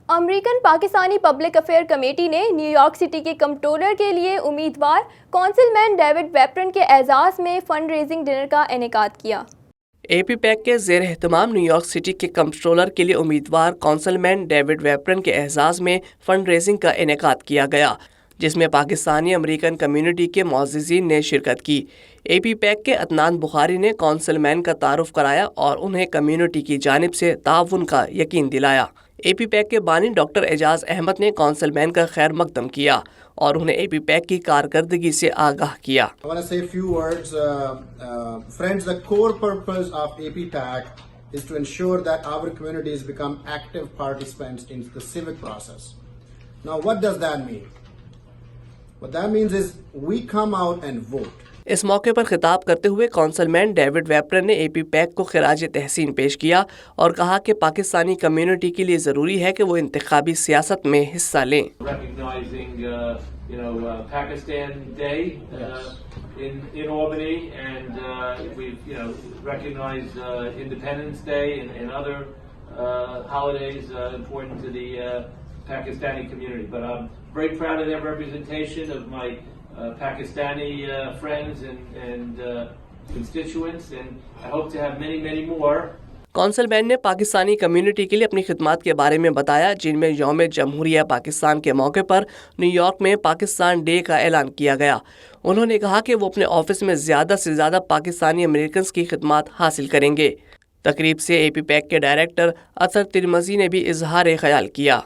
American Pakistani public affair committee نے new York city کے کمپٹرولر کے لیے امیدوار کونسل مین ڈیوڈ ویپرن کے اعزاز میں فنڈ ریزنگ ڈنر کا انعقاد کیا۔ اے پی پیک کے زیر اہتمام نیو یارک سٹی کے کمپٹرولر کے لیے امیدوار کونسل مین ڈیوڈ ویپرن کے اعزاز میں فنڈ ریزنگ کا انعقاد کیا گیا، جس میں پاکستانی امریکن کمیونٹی کے معززین نے شرکت کی۔ اے پی پیک کے عدنان بخاری نے کونسل مین کا تعارف کرایا اور انہیں کمیونٹی کی جانب سے تعاون کا یقین دلایا۔ اے پی پیک کے بانی ڈاکٹر اعجاز احمد نے کونسل مین کا خیر مقدم کیا اور انہیں اے پی پیک کی کارکردگی سے آگاہ کیا۔ I want to say a few words. Friends, the core purpose of APPAC is to ensure that our communities become active participants in the civic process. Now, what does that mean? What that means is we come out and vote. اس موقع پر خطاب کرتے ہوئے council مین David ویپرن نے اے پی pack کو خراج تحسین پیش کیا اور کہا کہ پاکستانی کمیونٹی کے لیے ضروری ہے کہ وہ انتخابی سیاست میں حصہ لیں۔ Pakistan Day in Albany, and we've recognized Independence Day and other holidays important to the Pakistani community. But I'm very proud of their representation of my Pakistani friends and constituents, and I hope to have many more. Councilman نے Pakistani community کے لیے اپنی خدمات کے بارے میں بتایا، جن میں یوم جمہوریہ پاکستان کے موقع پر نیو یارک میں پاکستان ڈے کا اعلان کیا گیا۔ انہوں نے کہا کہ وہ اپنے آفس میں زیادہ سے زیادہ پاکستانی امریکنز کی خدمات حاصل کریں گے۔ تقریب سے اے پی پیک کے ڈائریکٹر اطہر ترمذی نے بھی اظہار خیال کیا۔